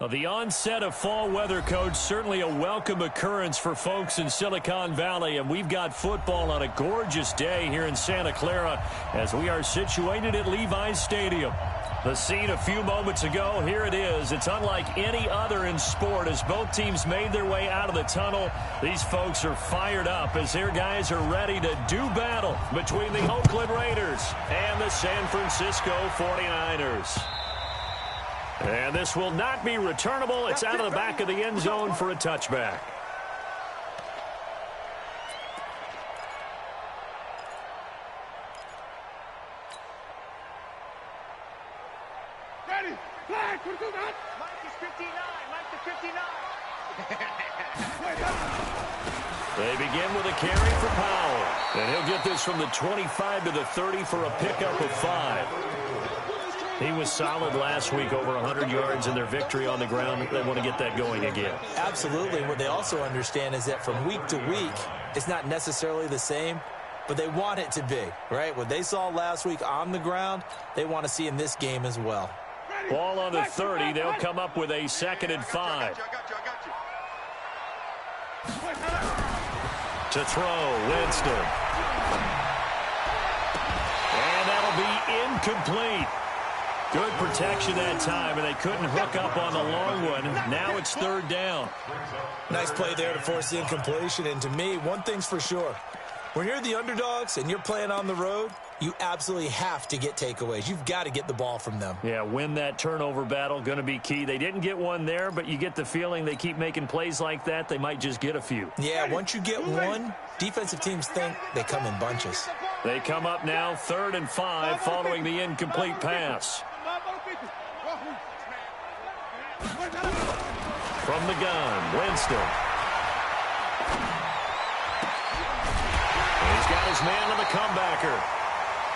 Well, the onset of fall weather, Coach, certainly a welcome occurrence for folks in Silicon Valley, and we've got football on a gorgeous day here in Santa Clara as we are situated at Levi's Stadium. The scene a few moments ago, here it is. It's unlike any other in sport as both teams made their way out of the tunnel. These folks are fired up as their guys are ready to do battle between the Oakland Raiders and the San Francisco 49ers. And this will not be returnable. It's out of the back of the end zone for a touchback. Ready, flag, Mike is 59, Mike is 59. They begin with a carry for Powell. And he'll get this from the 25 to the 30 for a pickup of 5. He was solid last week, over 100 yards in their victory on the ground. They want to get that going again. Absolutely. What they also understand is that from week to week, it's not necessarily the same, but they want it to be, right? What they saw last week on the ground, they want to see in this game as well. Ball on the 30. They'll come up with a 2nd and 5. To throw, Winston. And that'll be incomplete. Good protection that time, and they couldn't hook up on the long one. Now it's 3rd down. Nice play there to force the incompletion. And to me, one thing's for sure. When you're the underdogs and you're playing on the road, you absolutely have to get takeaways. You've got to get the ball from them. Yeah, win that turnover battle, going to be key. They didn't get one there, but you get the feeling they keep making plays like that, they might just get a few. Yeah, once you get one, defensive teams think they come in bunches. They come up now 3rd and 5 following the incomplete pass. From the gun, Winston. He's got his man on the comebacker.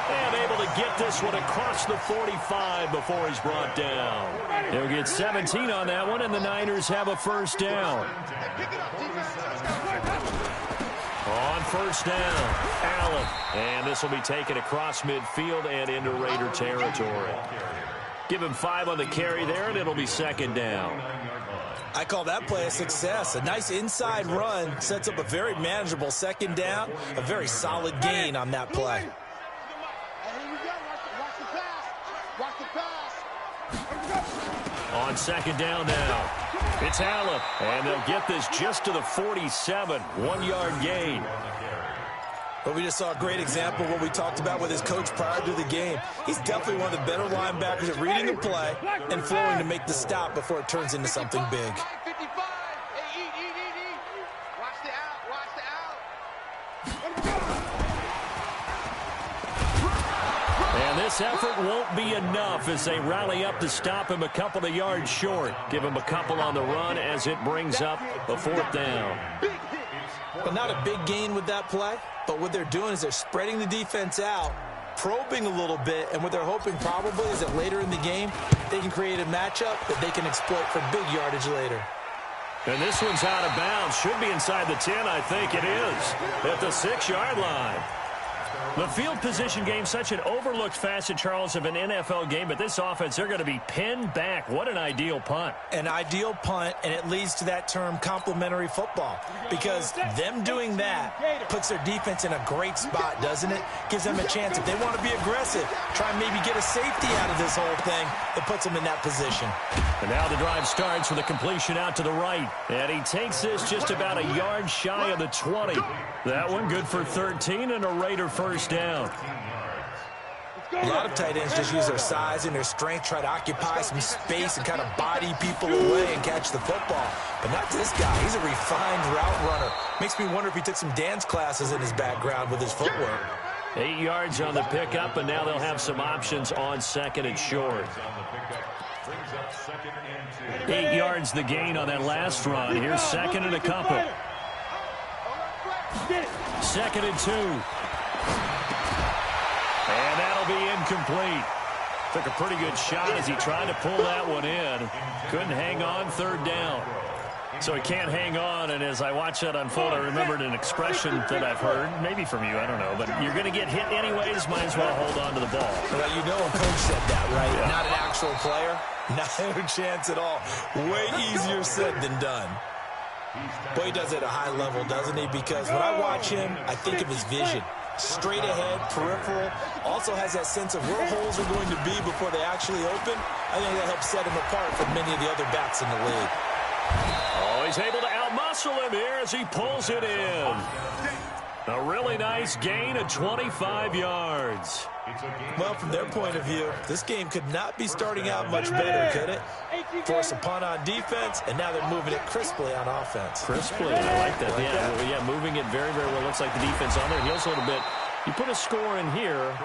And able to get this one across the 45 before he's brought down. He'll get 17 on that one, and the Niners have a 1st down. On 1st down, Allen. And this will be taken across midfield and into Raider territory. Give him 5 on the carry there, and it'll be 2nd down. I call that play a success. A nice inside run sets up a very manageable 2nd down. A very solid gain on that play. On 2nd down now, it's Allen. And they'll get this just to the 47. 1-yard gain. But we just saw a great example of what we talked about with his coach prior to the game. He's definitely one of the better linebackers at reading the play and flowing to make the stop before it turns into something big. And this effort won't be enough as they rally up to stop him a couple of yards short. Give him a couple on the run as it brings up a 4th down. But not a big gain with that play. But what they're doing is they're spreading the defense out, probing a little bit, and what they're hoping probably is that later in the game, they can create a matchup that they can exploit for big yardage later. And this one's out of bounds. Should be inside the 10, I think it is, at the 6-yard line. The field position game, such an overlooked facet, Charles, of an NFL game, but this offense, they're going to be pinned back. What an ideal punt. An ideal punt, and it leads to that term complementary football, because them doing that puts their defense in a great spot, doesn't it? Gives them a chance, if they want to be aggressive, try and maybe get a safety out of this whole thing. It puts them in that position. And now the drive starts with a completion out to the right. And he takes this just about a yard shy of the 20. That one good for 13 and a Raider 1st down. A lot of tight ends just use their size and their strength, try to occupy some space and kind of body people away and catch the football. But not this guy. He's a refined route runner. Makes me wonder if he took some dance classes in his background with his footwork. 8 yards on the pickup, and now they'll have some options on 2nd and short. 8 yards the gain on that last run. Here's 2nd and a couple. 2nd and 2. And that'll be incomplete. Took a pretty good shot as he tried to pull that one in. Couldn't hang on. 3rd down. So he can't hang on, and as I watch that unfold, I remembered an expression that I've heard, maybe from you, I don't know, but you're going to get hit anyways, might as well hold on to the ball. Well, you know a coach said that, right? Yeah. Not an actual player. No chance at all. Way easier said than done. But he does it at a high level, doesn't he? Because when I watch him, I think of his vision. Straight ahead, peripheral, also has that sense of where holes are going to be before they actually open. I think that helps set him apart from many of the other backs in the league. Oh, he's able to outmuscle him here as he pulls it in. A really nice gain of 25 yards. Well, from their point of view, this game could not be starting out much better, could it? Force a punt on defense, and now they're moving it crisply on offense. Crisply, I like that. Yeah, moving it very, very well. Looks like the defense on there heals a little bit. You put a score in here,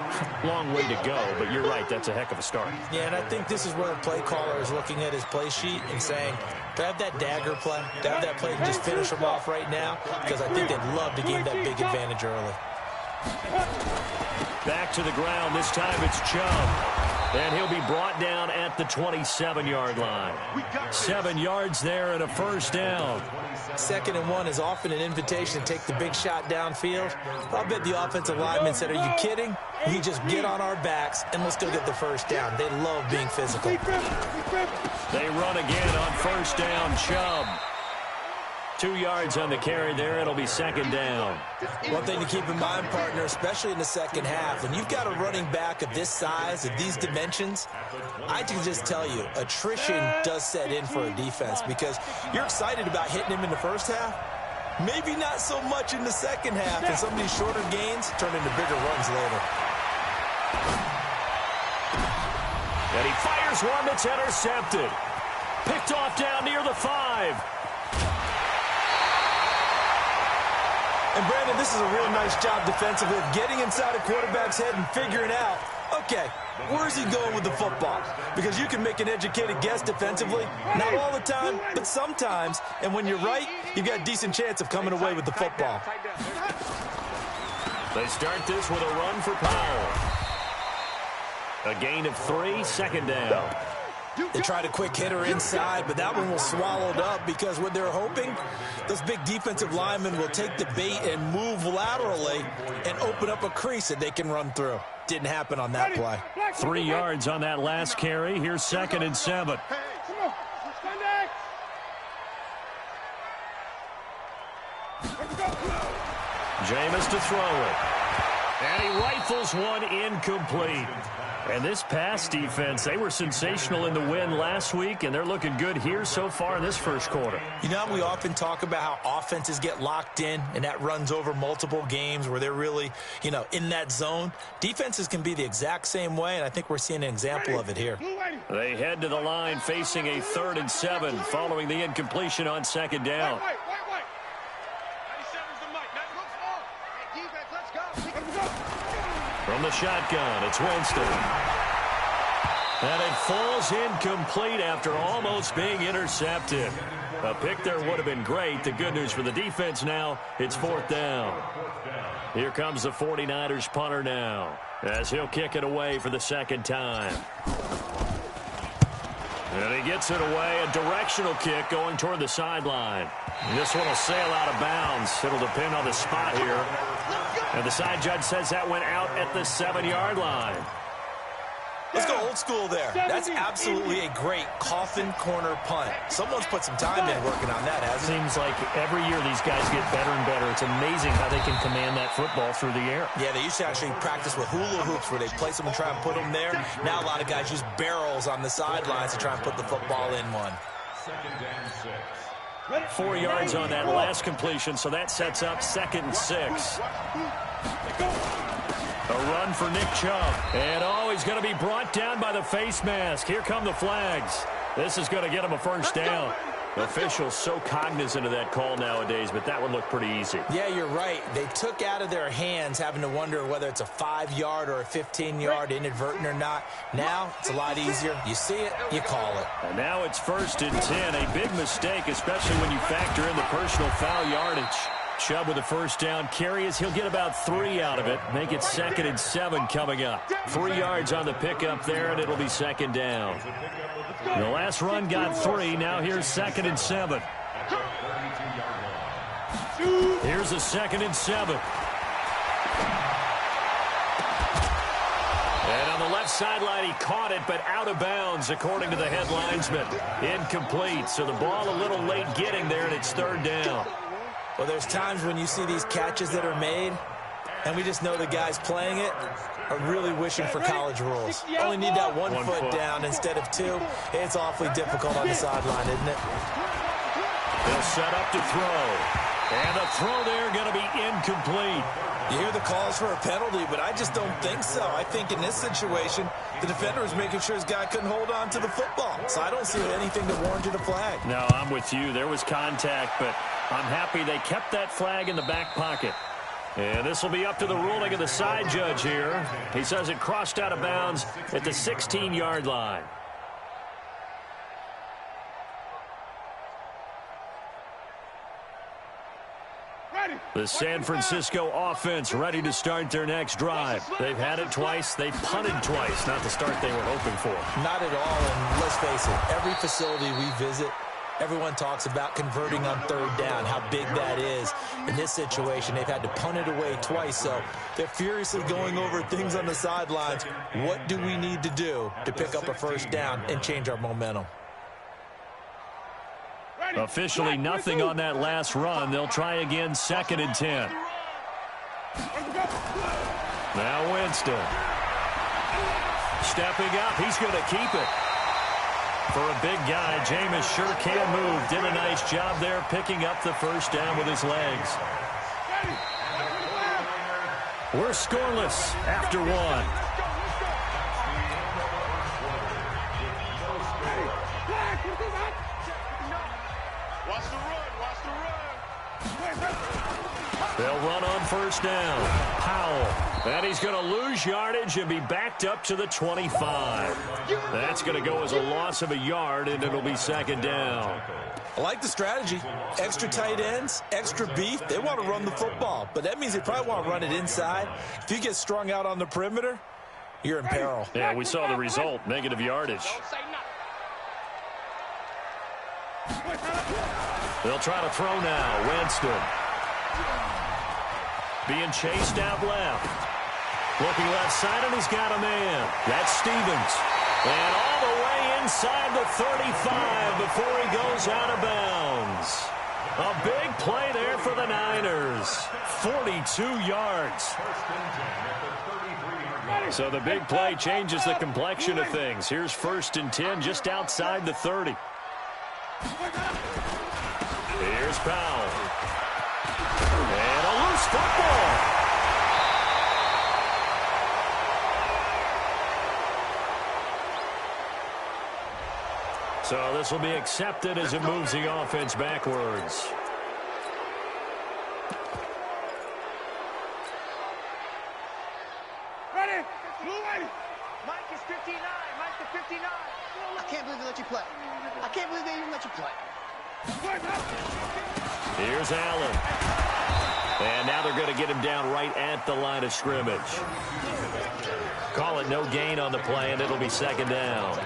long way to go, but you're right, that's a heck of a start. Yeah, and I think this is where the play caller is looking at his play sheet and saying, to have that dagger play, to have that play and just finish them off right now, because I think they'd love to gain that big advantage early. Back to the ground. This time it's Chubb. And he'll be brought down at the 27-yard line. 7 yards there and a first down. 2nd and 1 is often an invitation to take the big shot downfield. I'll bet the offensive lineman said, are you kidding? We just get on our backs and let's go get the first down. They love being physical. They run again on first down. Chubb. 2 yards on the carry there. It'll be 2nd down. One thing to keep in mind, partner, especially in the second half, when you've got a running back of this size, of these dimensions, I can just tell you, attrition does set in for a defense because you're excited about hitting him in the first half. Maybe not so much in the second half, and some of these shorter gains turn into bigger runs later. And he fires one that's intercepted. Picked off down near the 5. And, Brandon, this is a real nice job defensively of getting inside a quarterback's head and figuring out, okay, where's he going with the football? Because you can make an educated guess defensively, not all the time, but sometimes. And when you're right, you've got a decent chance of coming away with the football. They start this with a run for Powell. A gain of 3, 2nd down. They tried a quick hitter inside, but that one was swallowed up because what they're hoping, those big defensive linemen will take the bait and move laterally and open up a crease that they can run through. Didn't happen on that play. 3 yards on that last carry. Here's 2nd and 7. Jameis to throw it. And he rifles one incomplete. And this pass defense, they were sensational in the win last week, and they're looking good here so far in this first quarter. You know, we often talk about how offenses get locked in, and that runs over multiple games where they're really, you know, in that zone. Defenses can be the exact same way, and I think we're seeing an example of it here. They head to the line facing a 3rd and 7 following the incompletion on 2nd down. From the shotgun, it's Winston. And it falls incomplete after almost being intercepted. A pick there would have been great. The good news for the defense now, it's 4th down. Here comes the 49ers punter now, as he'll kick it away for the 2nd time. And he gets it away, a directional kick going toward the sideline. This one will sail out of bounds. It'll depend on the spot here. And the side judge says that went out at the 7-yard line. Let's go old school there. That's absolutely a great coffin corner punt. Someone's put some time in working on that, hasn't it? Seems like every year these guys get better and better. It's amazing how they can command that football through the air. Yeah, they used to actually practice with hula hoops where they place them and try and put them there. Now a lot of guys use barrels on the sidelines to try and put the football in one. 4 yards on that last completion, so that sets up 2nd and 6. A run for Nick Chubb. And, oh, he's going to be brought down by the face mask. Here come the flags. This is going to get him a first down. Officials so cognizant of that call nowadays, but that would look pretty easy. Yeah, you're right. They took out of their hands having to wonder whether it's a 5-yard or a 15-yard inadvertent or not. Now it's a lot easier. You see it, you call it. And now it's 1st and 10. A big mistake, especially when you factor in the personal foul yardage. Chubb with a first down carry as he'll get about 3 out of it. Make it 2nd and 7 coming up. 3 yards on the pickup there, and it'll be 2nd down. The last run got 3. Now here's 2nd and 7. Here's a 2nd and 7. And on the left sideline, he caught it, but out of bounds, according to the head linesman. Incomplete, so the ball a little late getting there, and it's 3rd down. Well, there's times when you see these catches that are made, and we just know the guys playing it are really wishing for college rules. Only need that one foot down instead of 2. It's awfully difficult on the sideline, isn't it? They'll set up to throw. And the throw there going to be incomplete. You hear the calls for a penalty, but I just don't think so. I think in this situation, the defender was making sure his guy couldn't hold on to the football. So I don't see anything that warranted a flag. No, I'm with you. There was contact, but I'm happy they kept that flag in the back pocket. And this will be up to the ruling of the side judge here. He says it crossed out of bounds at the 16-yard line. The San Francisco offense ready to start their next drive. They've had it twice. They've punted twice. Not the start they were hoping for. Not at all, and let's face it, every facility we visit, everyone talks about converting on 3rd down, how big that is. In this situation, they've had to punt it away twice, so they're furiously going over things on the sidelines. What do we need to do to pick up a 1st down and change our momentum? Officially nothing on that last run. They'll try again, 2nd and 10. Now Winston. Stepping up, he's going to keep it. For a big guy, Jameis sure can move. Did a nice job there picking up the 1st down with his legs. We're scoreless after 1. Watch the run, watch the run. They'll run on 1st down. Powell. And he's going to lose yardage and be backed up to the 25. That's going to go as a loss of a yard, and it'll be 2nd down. I like the strategy. Extra tight ends, extra beef. They want to run the football, but that means they probably want to run it inside. If you get strung out on the perimeter, you're in peril. Yeah, we saw the result, negative yardage. They'll try to throw now. Winston. Being chased out left. Looking left side, and he's got a man. That's Stevens. And all the way inside the 35 before he goes out of bounds. A big play there for the Niners. 42 yards. So the big play changes the complexion of things. Here's 1st and 10 just outside the 30. Here's Powell. And a loose football. So this will be accepted as it moves the offense backwards. Ready? Blue ready. Mike is 59. Mike to 59. I can't believe they let you play. I can't believe they even let you play. Here's Allen. And now they're going to get him down right at the line of scrimmage. Call it no gain on the play, and it'll be 2nd down.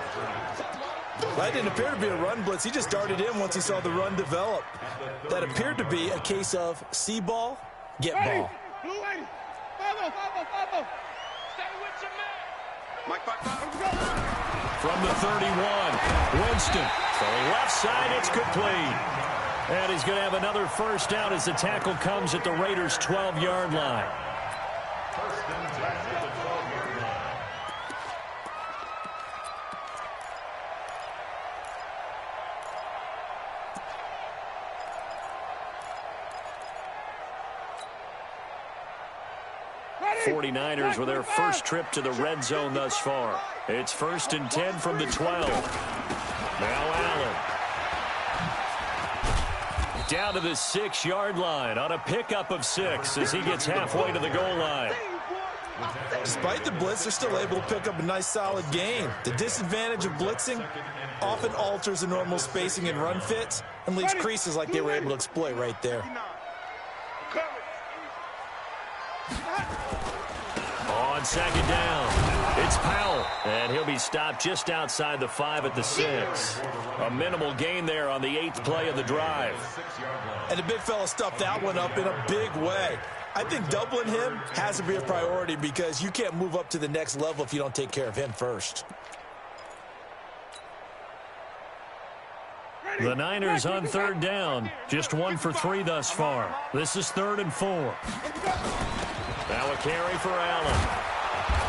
That didn't appear to be a run blitz. He just darted in once he saw the run develop. That appeared to be a case of see ball, get ball. Blue ready. 5-0, 5-0, 5-0. Stay with your man. Mike, 5-5. From the 31, Winston. For the left side, it's complete. And he's going to have another 1st down as the tackle comes at the Raiders' 12-yard line. Ready? 49ers with their first trip to the red zone thus far. It's 1st and 10 from the 12. Now Allen. Down to the 6-yard line on a pickup of 6 as he gets halfway to the goal line. Despite the blitz, they're still able to pick up a nice, solid gain. The disadvantage of blitzing often alters the normal spacing and run fits and leaves creases like they were able to exploit right there. On 2nd down. It's Powell, and he'll be stopped just outside the 5 at the 6. A minimal gain there on the 8th play of the drive. And the big fella stuffed that one up in a big way. I think doubling him has to be a priority because you can't move up to the next level if you don't take care of him first. The Niners on 3rd down. Just 1 for 3 thus far. This is 3rd and 4. Now a carry for Allen.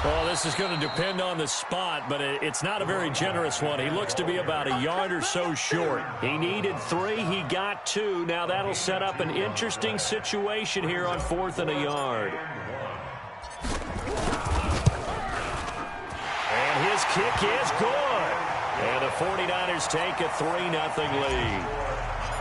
Well, this is going to depend on the spot, but it's not a very generous one. He looks to be about a yard or so short. He needed 3. He got 2. Now that'll set up an interesting situation here on 4th and a yard. And his kick is good. And the 49ers take a 3-0 lead.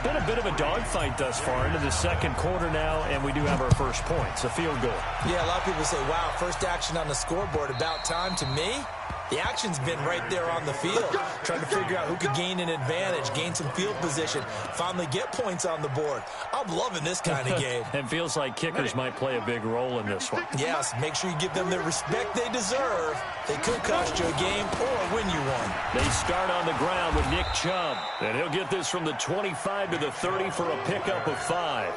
Been a bit of a dogfight thus far into the 2nd quarter now, and we do have our first points, a field goal. Yeah, a lot of people say, wow, first action on the scoreboard, about time. To me, the action's been right there on the field, trying to figure out who could gain an advantage, gain some field position, finally get points on the board. I'm loving this kind of game. It feels like kickers might play a big role in this one. Yes, make sure you give them the respect they deserve. They could cost you a game or win you one. They start on the ground with Nick Chubb, and he'll get this from the 25 to the 30 for a pickup of 5.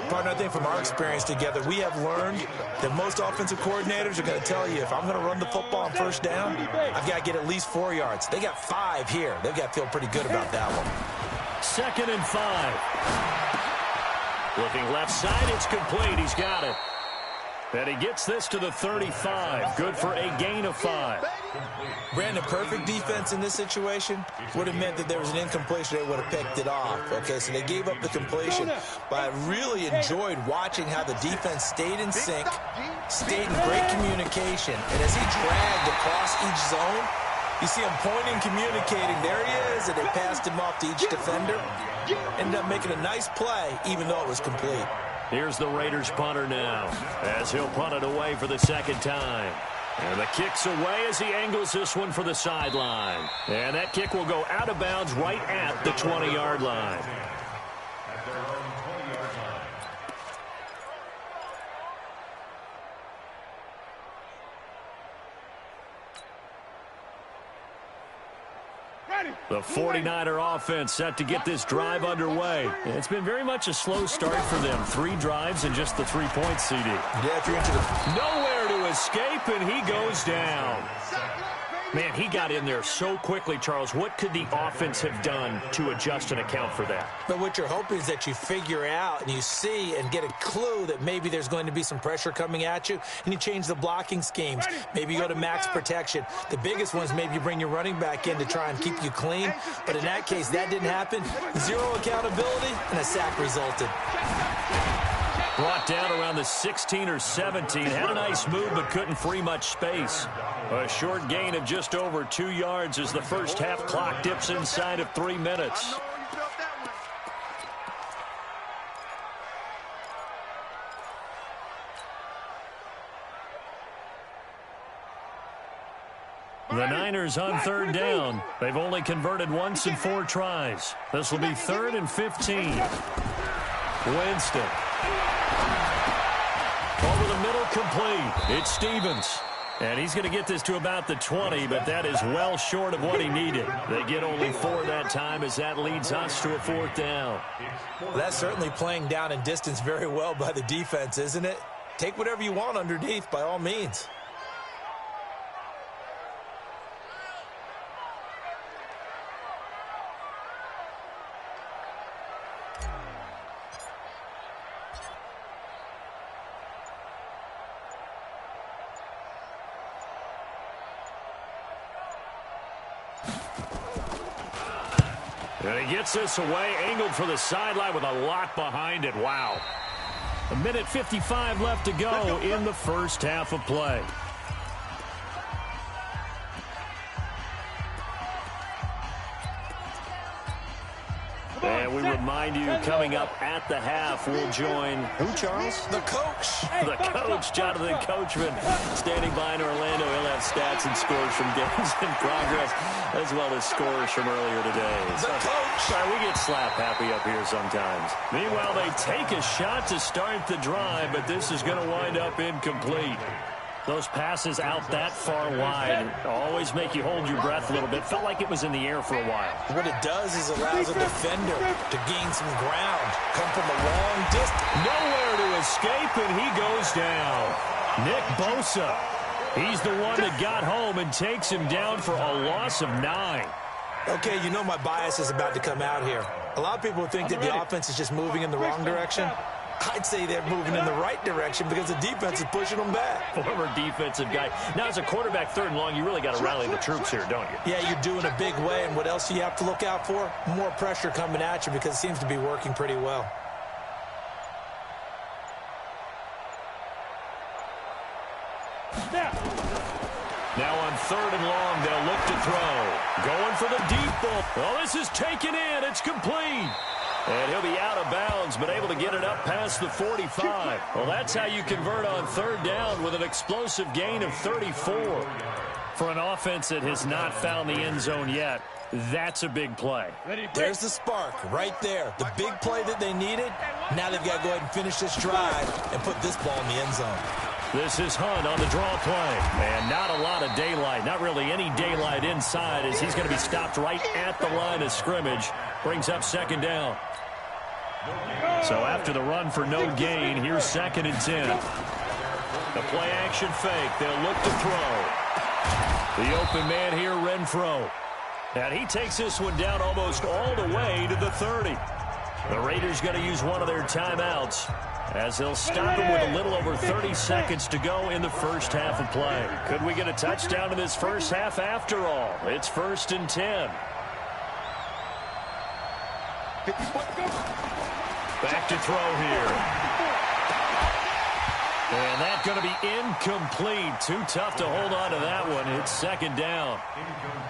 Partner, I think from our experience together, we have learned that most offensive coordinators are going to tell you, if I'm going to run the football on 1st down, I've got to get at least 4 yards. They got 5 here. They've got to feel pretty good about that one. 2nd and 5. Looking left side, it's complete. He's got it. And he gets this to the 35. Good for a gain of 5. Brandon, perfect defense in this situation would have meant that there was an incompletion. They would have picked it off. Okay, so they gave up the completion. But I really enjoyed watching how the defense stayed in sync, stayed in great communication. And as he dragged across each zone, you see him pointing, communicating. There he is, and they passed him off to each defender. Ended up making a nice play, even though it was complete. Here's the Raiders punter now, as he'll punt it away for the 2nd time. And the kick's away as he angles this one for the sideline. And that kick will go out of bounds right at the 20-yard line. The 49er offense set to get this drive underway. It's been very much a slow start for them. 3 drives and just the 3 points, CD. Yeah, if you're into the... Nowhere to escape, and he goes down. Man, he got in there so quickly, Charles. What could the offense have done to adjust and account for that? But what you're hoping is that you figure out and you see and get a clue that maybe there's going to be some pressure coming at you, and you change the blocking schemes. Maybe you go to max protection. The biggest one is maybe you bring your running back in to try and keep you clean. But in that case, that didn't happen. 0 accountability, and a sack resulted. Brought down around the 16 or 17. Had a nice move, but couldn't free much space. A short gain of just over 2 yards as the first half clock dips inside of 3 minutes. The Niners on 3rd down. They've only converted once in 4 tries. This will be 3rd and 15. Winston. Over the middle, complete. It's Stevens. And he's going to get this to about the 20, but that is well short of what he needed. They get only 4 that time as that leads us to a 4th down. Well, that's certainly playing down in distance very well by the defense, isn't it? Take whatever you want underneath, by all means. And he gets this away, angled for the sideline with a lot behind it. Wow. 1:55 left to go in the first half of play. And we remind you, coming up at the half, we'll join, who, Charles? The coach. The coach, Jonathan Coachman, standing by in Orlando. He'll have stats and scores from games in progress, as well as scores from earlier today. The coach. Sorry, we get slap happy up here sometimes. Meanwhile, they take a shot to start the drive, but this is going to wind up incomplete. Those passes out that far wide always make you hold your breath a little bit. Felt like it was in the air for a while. What it does is allows a defender to gain some ground, come from a long distance. Nowhere to escape, and he goes down. Nick Bosa, he's the one that got home and takes him down for a loss of 9. Okay, you know my bias is about to come out here. A lot of people think that the offense is just moving in the wrong direction. I'd say they're moving in the right direction because the defense is pushing them back. Former defensive guy. Now, as a quarterback, 3rd and long, you really got to rally the troops here, don't you? Yeah, you're doing a big way, and what else do you have to look out for? More pressure coming at you because it seems to be working pretty well. Now on 3rd and long, they'll look to throw. Going for the deep ball. Oh, this is taken in. It's complete. And he'll be out of bounds, but able to get it up past the 45. Well, that's how you convert on 3rd down with an explosive gain of 34. For an offense that has not found the end zone yet, that's a big play. There's the spark right there. The big play that they needed. Now they've got to go ahead and finish this drive and put this ball in the end zone. This is Hunt on the draw play. And not a lot of daylight. Not really any daylight inside as he's going to be stopped right at the line of scrimmage. Brings up 2nd down. So after the run for no gain, here's 2nd and 10. The play action fake. They'll look to throw. The open man here, Renfro. And he takes this one down almost all the way to the 30. The Raiders going to use one of their timeouts as they'll stop him with a little over 30 seconds to go in the first half of play. Could we get a touchdown in this first half after all? It's 1st and 10. Back to throw here. And that's going to be incomplete. Too tough to hold on to that one. It's 2nd down.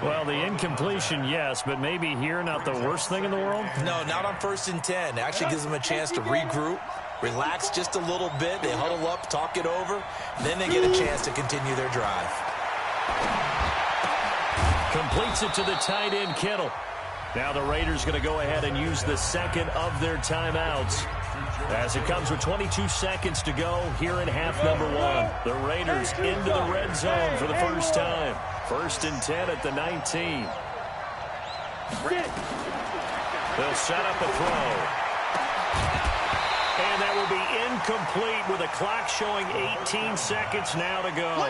Well, the incompletion, yes, but maybe here not the worst thing in the world? No, not on 1st and 10. It actually gives them a chance to regroup, relax just a little bit. They huddle up, talk it over, and then they get a chance to continue their drive. Completes it to the tight end, Kittle. Now the Raiders going to go ahead and use the 2nd of their timeouts as it comes with 22 seconds to go here in half number 1. The Raiders into the red zone for the first time. 1st and 10 at the 19. They'll set up a throw. And that will be incomplete with a clock showing 18 seconds now to go.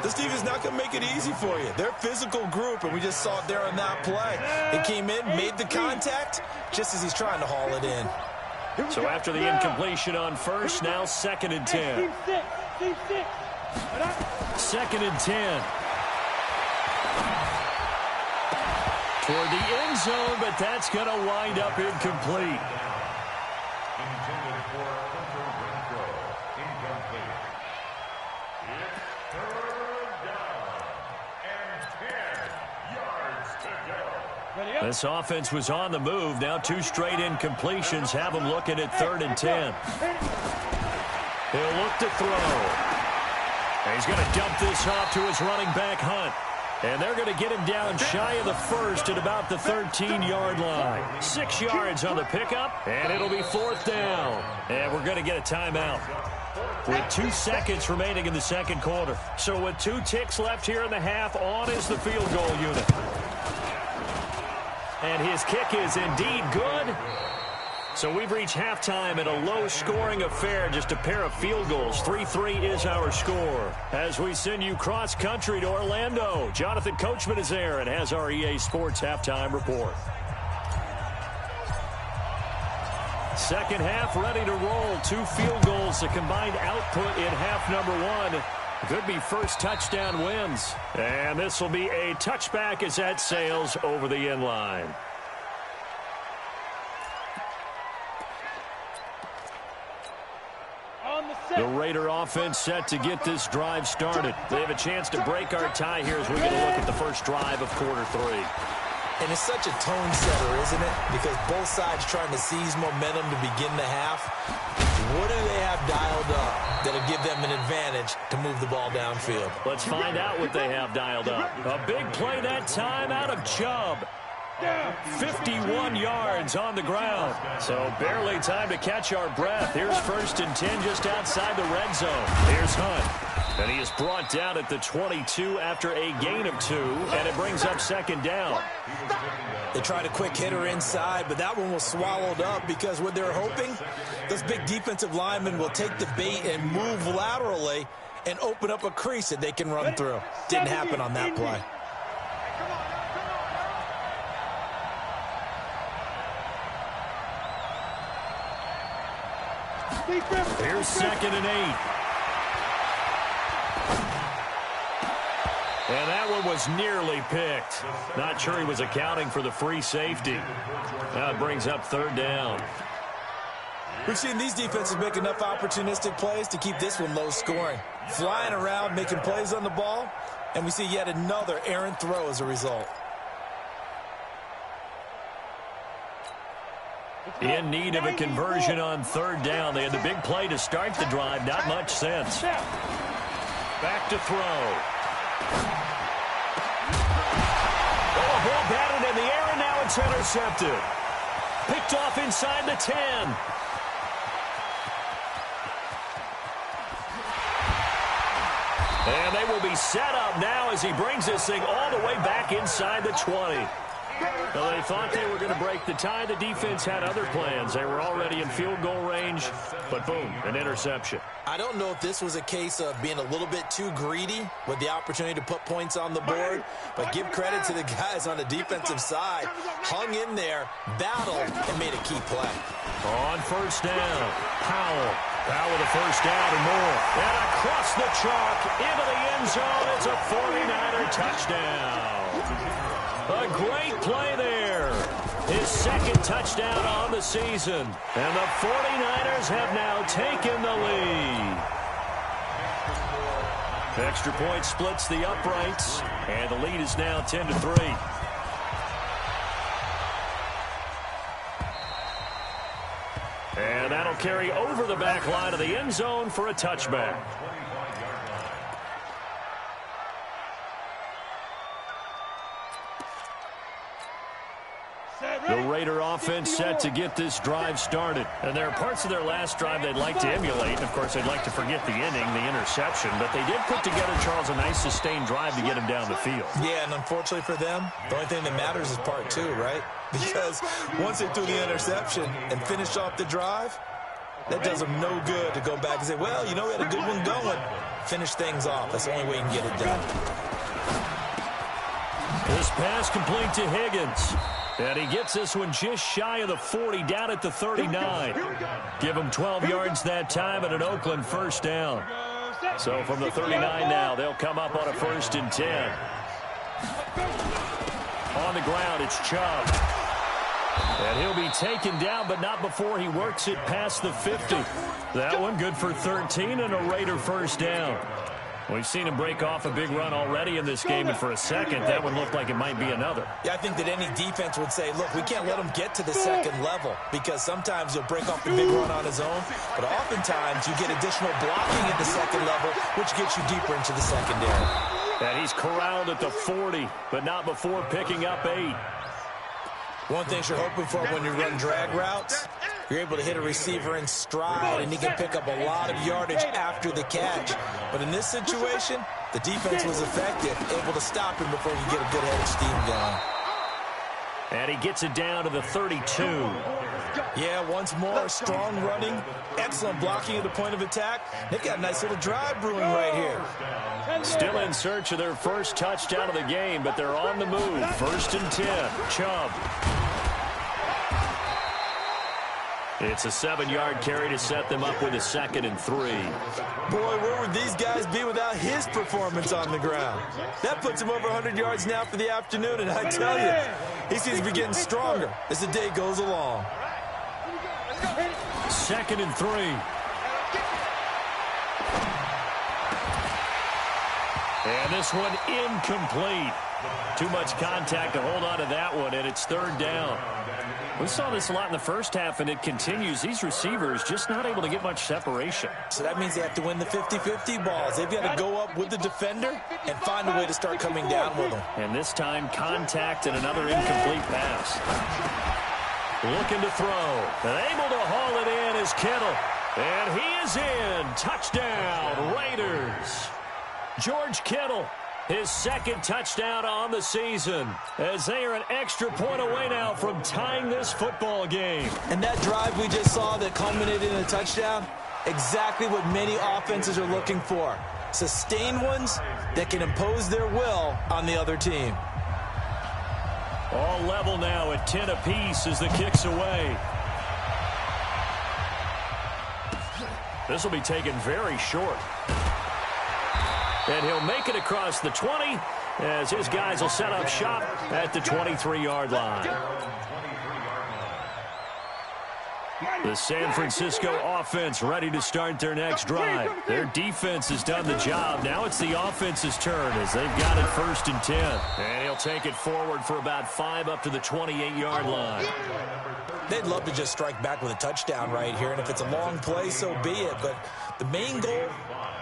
This team is not going to make it easy for you. They're a physical group, and we just saw it there on that play. They came in, made the contact, just as he's trying to haul it in. So after the incompletion on 1st, now 2nd and 10. 2nd and 10. Toward the end zone, but that's going to wind up incomplete. This offense was on the move. Now 2 straight incompletions have them looking at 3rd and 10. He'll look to throw. And he's going to dump this off to his running back, Hunt. And they're going to get him down shy of the 1st at about the 13-yard line. 6 yards on the pickup, and it'll be 4th down. And we're going to get a timeout with 2 seconds remaining in the 2nd quarter. So with 2 ticks left here in the half, on is the field goal unit. And his kick is indeed good. So we've reached halftime in a low-scoring affair, just a pair of field goals. 3-3 is our score. As we send you cross-country to Orlando, Jonathan Coachman is there and has our EA Sports halftime report. Second half ready to roll. 2 field goals, the combined output in half number 1. Could be first touchdown wins. And this will be a touchback as that sails over the end line. The Raider offense set to get this drive started. They have a chance to break our tie here as we get a look at the first drive of quarter 3. And it's such a tone setter, isn't it? Because both sides trying to seize momentum to begin the half. What do they have dialed up that'll give them an advantage to move the ball downfield? Let's find out what they have dialed up. A big play that time out of Chubb. 51 yards on the ground. So barely time to catch our breath. Here's 1st and 10 just outside the red zone. Here's Hunt. And he is brought down at the 22 after a gain of 2, and it brings up second down. They tried a quick hitter inside, but that one was swallowed up because what they're hoping, those big defensive linemen will take the bait and move laterally and open up a crease that they can run through. Didn't happen on that play. Here's second and 8. And that one was nearly picked. Not sure he was accounting for the free safety. Now it brings up third down. We've seen these defenses make enough opportunistic plays to keep this one low scoring. Flying around, making plays on the ball, and we see yet another errant throw as a result. In need of a conversion on third down. They had the big play to start the drive. Not much sense. Back to throw. Oh, a ball batted in the air, and now it's intercepted. Picked off inside the 10. And they will be set up now as he brings this thing all the way back inside the 20. Well, they thought they were going to break the tie. The defense had other plans. They were already in field goal range, but boom, an interception. I don't know if this was a case of being a little bit too greedy with the opportunity to put points on the board, but give credit to the guys on the defensive side. Hung in there, battled, and made a key play. On first down, Powell. Powell with a first down and more. And across the chalk into the end zone. It's a 49er touchdown. A great play there. His second touchdown on the season. And the 49ers have now taken the lead. Extra point splits the uprights. And the lead is now 10-3. And that'll carry over the back line of the end zone for a touchback. The Raider offense set to get this drive started. And there are parts of their last drive they'd like to emulate. And, of course, they'd like to forget the inning, the interception. But they did put together, Charles, a nice sustained drive to get him down the field. Yeah, and unfortunately for them, the only thing that matters is part 2, right? Because once they threw the interception and finished off the drive, that does them no good to go back and say, well, you know, we had a good one going. Finish things off. That's the only way you can get it done. This pass complete to Higgins. And he gets this one just shy of the 40, down at the 39. Give him 12 yards that time and an Oakland first down. So from the 39 now, they'll come up on a 1st and 10. On the ground, it's Chubb. And he'll be taken down, but not before he works it past the 50. That one good for 13 and a Raider first down. We've seen him break off a big run already in this game, and for a second, that one looked like it might be another. Yeah, I think that any defense would say, look, we can't let him get to the second level, because sometimes he'll break off the big run on his own, but oftentimes you get additional blocking at the second level, which gets you deeper into the secondary. And he's corralled at the 40, but not before picking up 8. One thing you're hoping for when you run drag routes, you're able to hit a receiver in stride, and he can pick up a lot of yardage after the catch. But in this situation, the defense was effective, able to stop him before he could get a good head of steam going. And he gets it down to the 32. Yeah, once more, strong running, excellent blocking at the point of attack. They've got a nice little drive brewing right here. Still in search of their first touchdown of the game, but they're on the move. 1st and 10. Chubb. It's a 7-yard carry to set them up with a 2nd and 3. Boy, where would these guys be without his performance on the ground? That puts him over 100 yards now for the afternoon, and I tell you, he seems to be getting stronger as the day goes along. 2nd and 3. And this one incomplete. Too much contact to hold on to that one, and it's 3rd down. We saw this a lot in the first half, and it continues. These receivers just not able to get much separation. So that means they have to win the 50-50 balls. They've got to go up with the defender and find a way to start coming down with them. And this time, contact and another incomplete pass. Looking to throw. And able to haul it in is Kittle. And he is in. Touchdown, Raiders. George Kittle, his second touchdown on the season, as they are an extra point away now from tying this football game. And that drive we just saw that culminated in a touchdown, exactly what many offenses are looking for. Sustained ones that can impose their will on the other team. All level now at 10 apiece as the kick's away. This will be taken very short. And he'll make it across the 20 as his guys will set up shop at the 23-yard line. The San Francisco offense ready to start their next drive. Their defense has done the job. Now it's the offense's turn as they've got it 1st and 10. And he'll take it forward for about 5 up to the 28-yard line. They'd love to just strike back with a touchdown right here, and if it's a long play, so be it. But the main goal,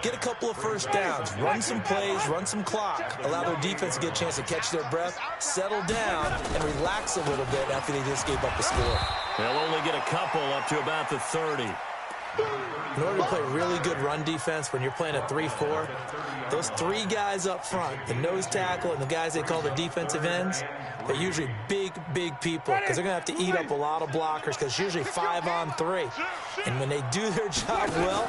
get a couple of first downs, run some plays, run some clock, allow their defense to get a chance to catch their breath, settle down, and relax a little bit after they just gave up the score. They'll only get a couple up to about the 30. In order to play really good run defense when you're playing a 3-4, those 3 guys up front, the nose tackle and the guys they call the defensive ends, they're usually big, big people because they're going to have to eat up a lot of blockers because it's usually 5 on 3. And when they do their job well,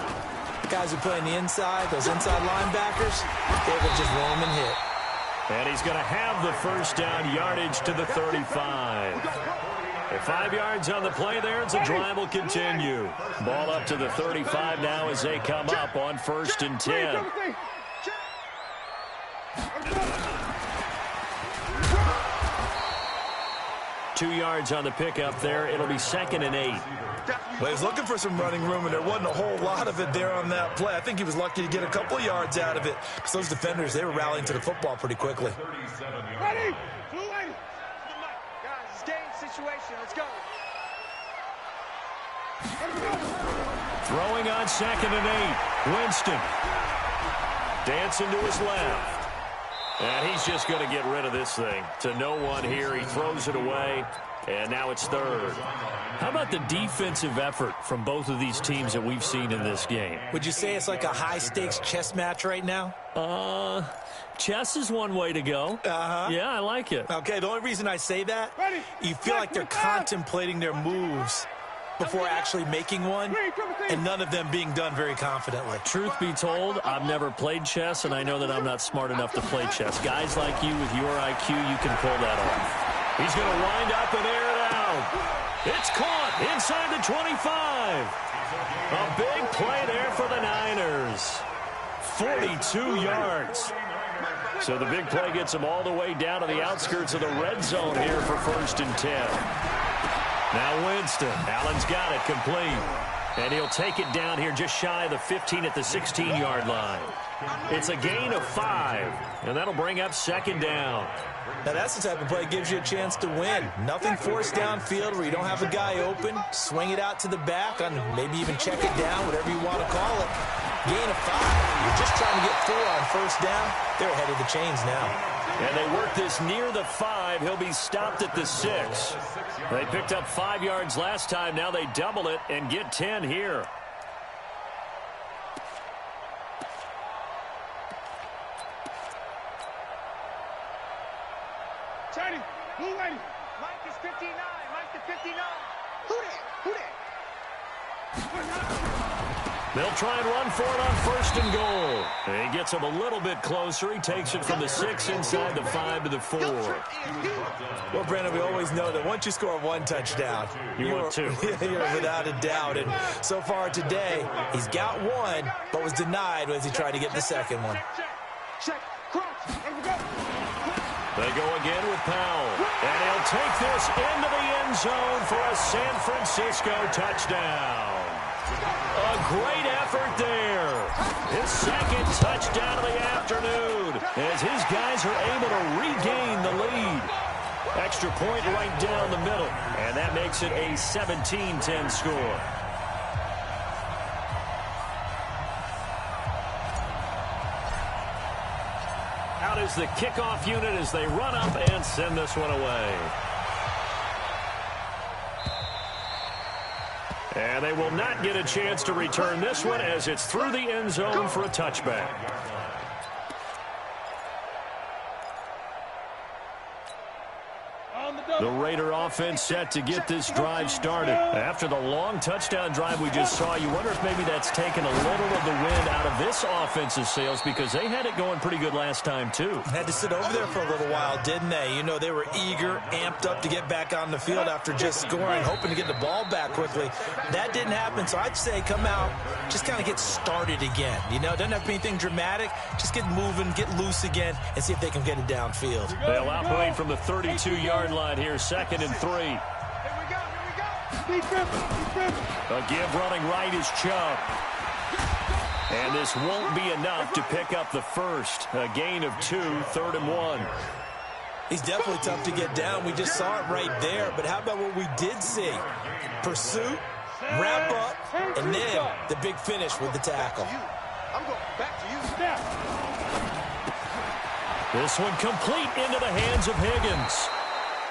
guys who play on the inside, those inside linebackers, they will just roam and hit. And he's going to have the first down yardage to the 35. At 5 yards on the play there, as the drive will continue. Ball up to the 35 now as they come up on 1st and 10. Two yards on the pickup there. It'll be 2nd and 8. Well, he was looking for some running room, and there wasn't a whole lot of it there on that play. I think he was lucky to get a couple of yards out of it because those defenders, they were rallying to the football pretty quickly. Ready? Situation. Let's go. Throwing on 2nd and 8. Winston. Dancing to his left. And he's just going to get rid of this thing. To no one here. He throws it away. And now it's 3rd. How about the defensive effort from both of these teams that we've seen in this game? Would you say it's like a high-stakes chess match right now? Chess is one way to go. Yeah, I like it. Okay, the only reason I say that, you feel like they're contemplating their moves before actually making one, and none of them being done very confidently. Truth be told, I've never played chess, and I know that I'm not smart enough to play chess. Guys like you with your IQ, you can pull that off. He's going to wind up and air it out. It's caught inside the 25. A big play there for the Niners. 42 yards. So the big play gets them all the way down to the outskirts of the red zone here for 1st and 10. Now Winston. Allen's got it complete. And he'll take it down here just shy of the 15 at the 16-yard line. It's a gain of 5. And that'll bring up 2nd down. Now that's the type of play that gives you a chance to win. Nothing forced downfield where you don't have a guy open. Swing it out to the back, on maybe even check it down, whatever you want to call it. Gain of 5. You're just trying to get 4 on 1st down. They're ahead of the chains now. And they work this near the 5. He'll be stopped at the 6. They picked up 5 yards last time. Now they double it and get 10 here. Tony, blue lady. Mike is 59. Mike to 59. Who that? Who that? They'll try and run for it on 1st and goal. And he gets him a little bit closer. He takes it from the 6 inside the 5 to the 4. Well, Brandon, we always know that once you score 1 touchdown, you're without a doubt. And so far today, he's got 1, but was denied as he tried to get the 2nd one. They go again with Powell. And he'll take this into the end zone for a San Francisco touchdown. A great effort there. His 2nd touchdown of the afternoon as his guys are able to regain the lead. Extra point right down the middle. And that makes it a 17-10 score. Out is the kickoff unit as they run up and send this one away. And they will not get a chance to return this one as it's through the end zone for a touchback. The Raider offense set to get this drive started. After the long touchdown drive we just saw, you wonder if maybe that's taken a little of the wind out of this offense's sails because they had it going pretty good last time, too. Had to sit over there for a little while, didn't they? You know, they were eager, amped up to get back on the field after just scoring, hoping to get the ball back quickly. That didn't happen, so I'd say come out, just kind of get started again. You know, doesn't have to be anything dramatic. Just get moving, get loose again, and see if they can get it downfield. They'll operate from the 32-yard line here, 2nd and 3. Here we go. A give running right is Chubb. And this won't be enough to pick up the first. A gain of 2, 3rd and 1. He's definitely tough to get down. We just saw it right there. But how about what we did see? Pursuit, wrap up, and then the big finish with the tackle. I'm going back to you. This one complete into the hands of Higgins.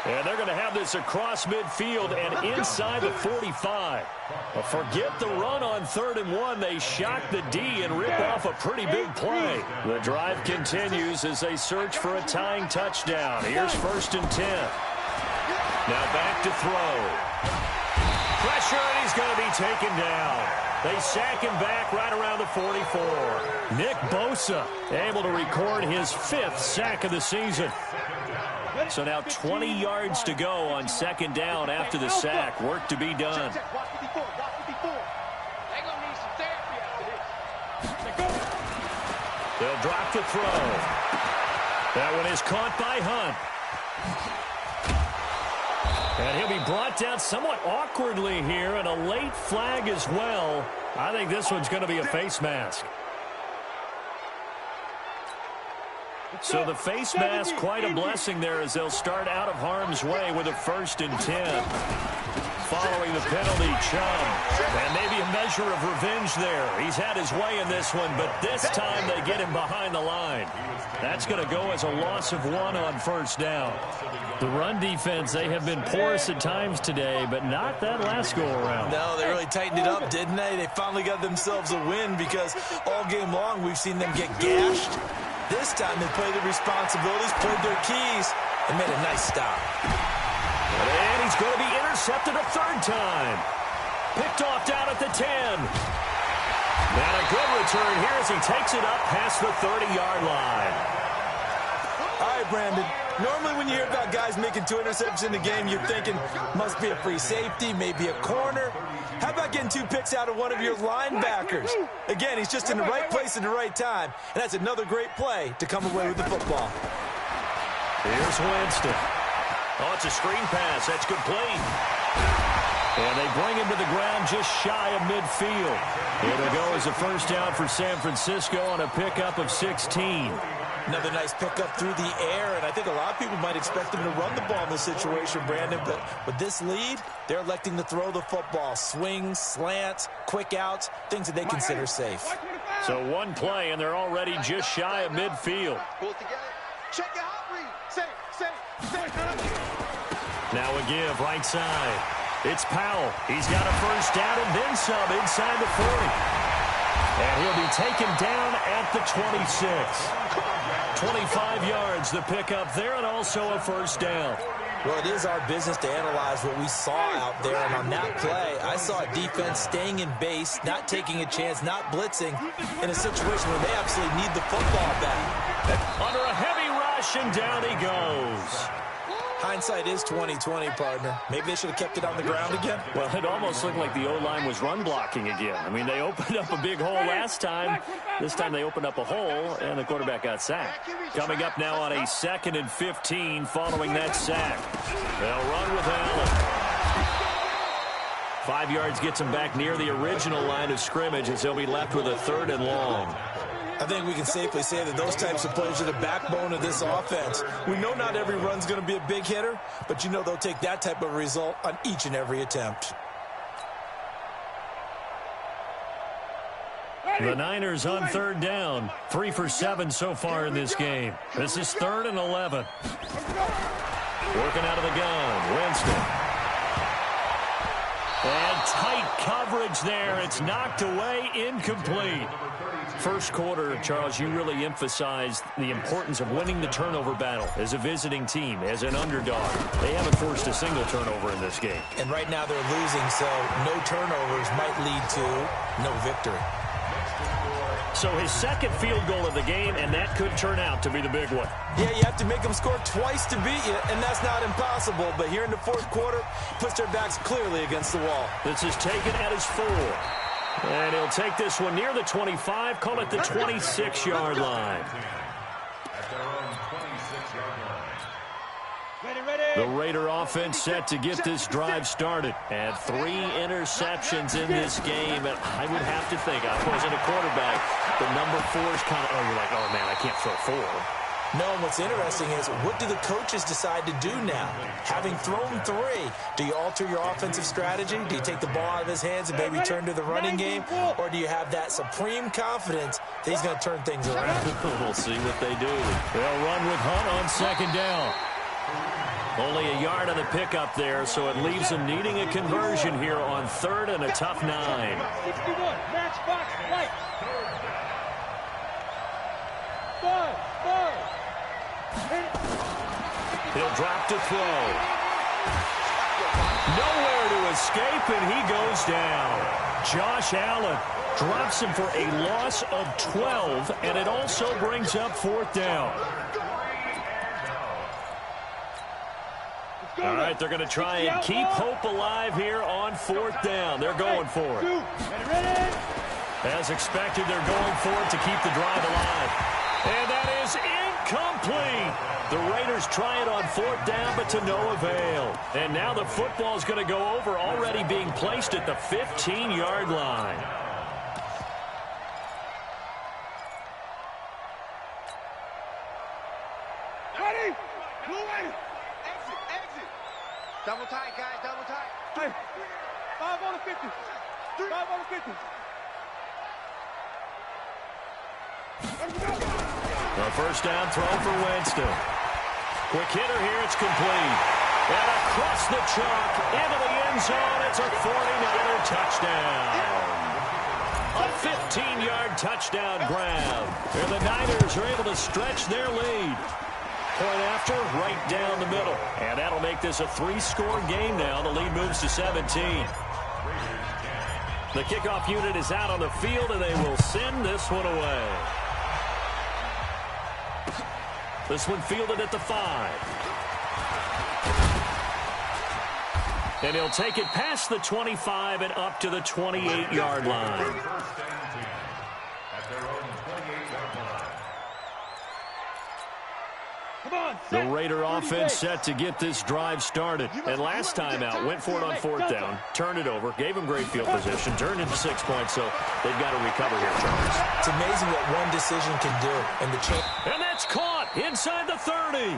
And they're going to have this across midfield and inside the 45. Well, forget the run on 3rd and 1. They shock the D and rip off a pretty big play. The drive continues as they search for a tying touchdown. Here's 1st and 10. Now back to throw. Pressure, and he's going to be taken down. They sack him back right around the 44. Nick Bosa able to record his 5th sack of the season. So now 20 yards to go on 2nd down after the sack. Work to be done. They'll drop the throw. That one is caught by Hunt. And he'll be brought down somewhat awkwardly here, and a late flag as well. I think this one's going to be a face mask. So the face mask, quite a blessing there as they'll start out of harm's way with a 1st and 10. Following the penalty, Chubb. And maybe a measure of revenge there. He's had his way in this one, but this time they get him behind the line. That's going to go as a loss of 1 on 1st down. The run defense, they have been porous at times today, but not that last go-around. No, they really tightened it up, didn't they? They finally got themselves a win because all game long we've seen them get gashed. This time they played their responsibilities, played their keys, and made a nice stop. And he's going to be intercepted a 3rd time. Picked off down at the 10. And a good return here as he takes it up past the 30-yard line. All right, Brandon. Normally when you hear about guys making 2 interceptions in the game, you're thinking must be a free safety, maybe a corner. How about getting 2 picks out of one of your linebackers? Again, he's just in the right place at the right time, and that's another great play to come away with the football. Here's Winston. Oh, it's a screen pass. That's complete. And they bring him to the ground just shy of midfield. It'll go as a 1st down for San Francisco on a pickup of 16. Another nice pickup through the air, and I think a lot of people might expect them to run the ball in this situation, Brandon, but with this lead, they're electing to throw the football. Swings, slants, quick outs, things that they consider safe. So 1 play, and they're already just shy of midfield. Pull it together. Check it out, read. Safe. Now a give, right side. It's Powell. He's got a 1st down and then some inside the 40. And he'll be taken down at the 26. 25 yards, the pickup there, and also a 1st down. Well, it is our business to analyze what we saw out there, and on that play, I saw a defense staying in base, not taking a chance, not blitzing, in a situation where they absolutely need the football back. Under a heavy rush, and down he goes. Hindsight is 20/20, partner. Maybe they should have kept it on the ground again. Well, it almost looked like the O-line was run blocking again. I mean, they opened up a big hole last time. This time they opened up a hole, and the quarterback got sacked. Coming up now on a 2nd and 15 following that sack. They'll run with Allen. 5 yards gets them back near the original line of scrimmage as they'll be left with a 3rd and long. I think we can safely say that those types of plays are the backbone of this offense. We know not every run's going to be a big hitter, but you know they'll take that type of result on each and every attempt. The Niners on 3rd down. 3 for 7 so far in this game. This is 3rd and 11. Working out of the gun, Winston. And tight coverage there. It's knocked away, incomplete. First quarter, Charles, you really emphasized the importance of winning the turnover battle as a visiting team, as an underdog. They haven't forced a single turnover in this game. And right now they're losing, so no turnovers might lead to no victory. So his second field goal of the game, and that could turn out to be the big one. Yeah, you have to make them score twice to beat you, and that's not impossible. But here in the fourth quarter, puts their backs clearly against the wall. This is taken at his 4. And he'll take this one near the 25, call it the 26-yard line. The Raider offense set to get this drive started. And 3 interceptions in this game. And I would have to think, I wasn't a quarterback, the number 4 is kind of, you're like, oh, man, I can't throw 4. No, and what's interesting is, what do the coaches decide to do now? Having thrown 3, do you alter your offensive strategy? Do you take the ball out of his hands and maybe turn to the running game? Or do you have that supreme confidence that he's going to turn things around? We'll see what they do. They'll run with Hunt on second down. Only a yard of the pickup there, so it leaves them needing a conversion here on 3rd and a tough 9. 61, match box, right. 5. He'll drop to throw. Nowhere to escape, and he goes down. Josh Allen drops him for a loss of 12, and it also brings up 4th down. All right, they're going to try and keep hope alive here on 4th down. They're going for it. As expected, they're going for it to keep the drive alive. And that is incomplete. The Raiders try it on 4th down, but to no avail. And now the football is going to go over, already being placed at the 15-yard line. Ready? Blue ready. Exit. Double tight, guys, double tight. 5 on the 50. 5 on the 50. The first down throw for Winston. Quick hitter here, it's complete. And across the chalk, into the end zone, it's a 49er touchdown. A 15-yard touchdown grab. And the Niners are able to stretch their lead. Point after, right down the middle. And that'll make this a 3-score game now. The lead moves to 17. The kickoff unit is out on the field, and they will send this one away. This one fielded at the 5. And he'll take it past the 25 and up to the 28-yard line. The Raider offense set to get this drive started. And last time out, went for it on 4th down, turned it over, gave them great field position, turned into 6 points, so they've got to recover here, Charles. It's amazing what one decision can do. And that's caught inside the 30.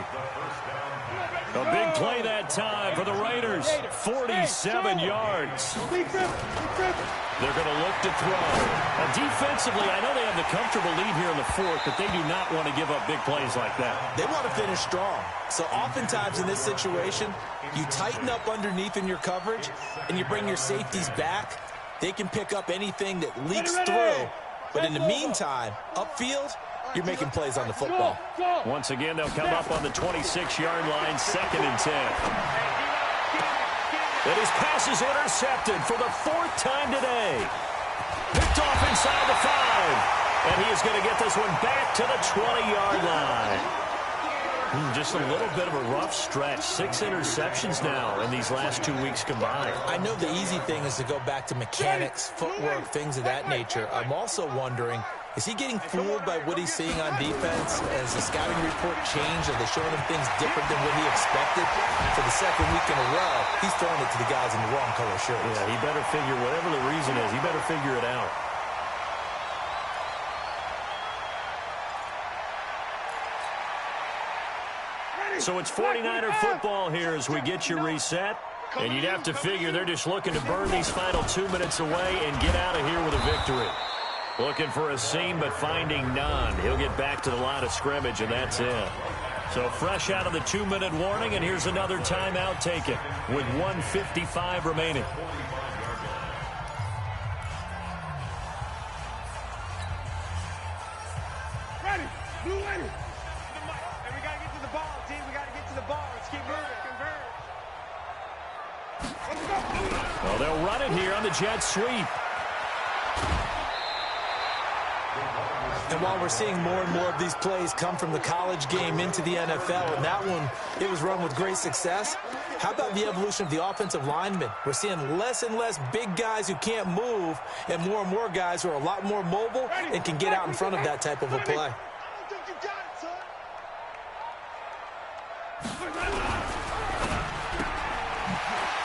A big play that time for the Raiders. 47 yards. They're going to look to throw. Now, defensively, I know they have the comfortable lead here in the 4th, but they do not want to give up big plays like that. They want to finish strong. So oftentimes in this situation, you tighten up underneath in your coverage, and you bring your safeties back. They can pick up anything that leaks through. But in the meantime, upfield, you're making plays on the football. Once again, they'll come up on the 26-yard line, 2nd and 10. And his pass is intercepted for the 4th time today. Picked off inside the 5. And he is going to get this one back to the 20-yard line. Just a little bit of a rough stretch. 6 interceptions now in these last 2 weeks combined. I know the easy thing is to go back to mechanics, footwork, things of that nature. I'm also wondering, is he getting fooled by what he's seeing on defense? Has the scouting report changed? Are they showing him things different than what he expected? For the 2nd week in a row, he's throwing it to the guys in the wrong color shirts. Yeah, he better figure, whatever the reason is, he better figure it out. So it's 49er football here as we get you reset. And you'd have to figure they're just looking to burn these final 2 minutes away and get out of here with a victory. Looking for a seam, but finding none. He'll get back to the line of scrimmage, and that's it. So fresh out of the 2-minute warning, and here's another timeout taken with 1:55 remaining. Blue in. And we got to get to the ball, team. We got to get to the ball. Let's keep moving. Well, they'll run it here on the jet sweep. And while we're seeing more and more of these plays come from the college game into the NFL, and that one, it was run with great success, how about the evolution of the offensive linemen? We're seeing less and less big guys who can't move and more guys who are a lot more mobile and can get out in front of that type of a play.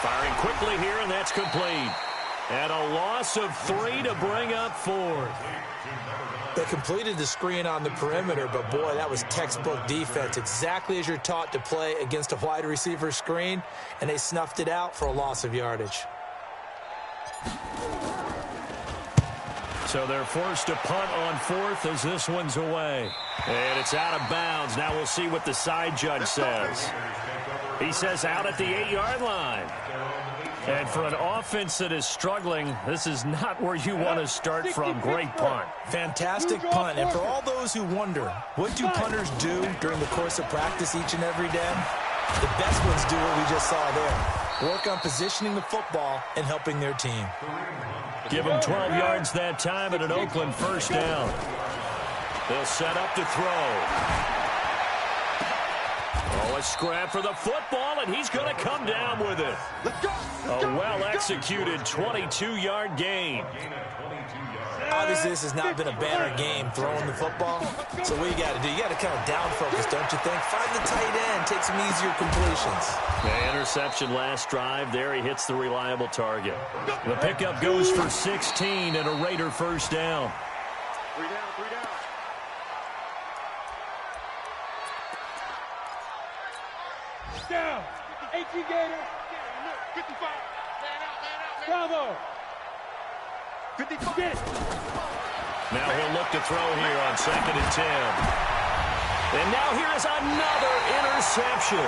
Firing quickly here, and that's complete. And a loss of 3 to bring up 4th. They completed the screen on the perimeter, but boy, that was textbook defense. Exactly as you're taught to play against a wide receiver screen, and they snuffed it out for a loss of yardage. So they're forced to punt on 4th as this one's away. And it's out of bounds. Now we'll see what the side judge says. He says out at the 8-yard line. And for an offense that is struggling, this is not where you want to start from. Great punt. Fantastic punt. And for all those who wonder, what do punters do during the course of practice each and every day? The best ones do what we just saw there. Work on positioning the football and helping their team. Give them 12 yards that time at an Oakland first down. They'll set up to throw. Oh, a scrap for the football, and he's going to come down with it. A well-executed 22-yard gain. Obviously, this has not been a banner game throwing the football. So what you got to do, you got to kind of down focus, don't you think? Find the tight end, take some easier completions. The interception last drive. There he hits the reliable target. The pickup goes for 16 and a Raider first down. 3 down. Down. 18 Gator. 55. Bravo. 55. Get it. Now he'll look to throw here on 2nd and 10. And now here is another interception.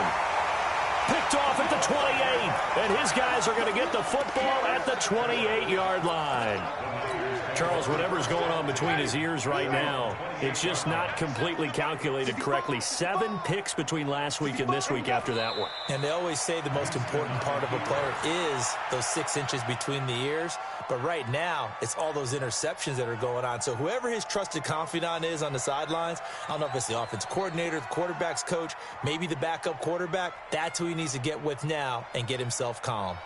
Picked off at the 28. And his guys are going to get the football at the 28-yard line. Charles, whatever's going on between his ears right now, it's just not completely calculated correctly. 7 picks between last week and this week after that one. And they always say the most important part of a player is those 6 inches between the ears. But right now, it's all those interceptions that are going on. So whoever his trusted confidant is on the sidelines, I don't know if it's the offense coordinator, the quarterback's coach, maybe the backup quarterback, that's who he needs to get with now and get himself calm.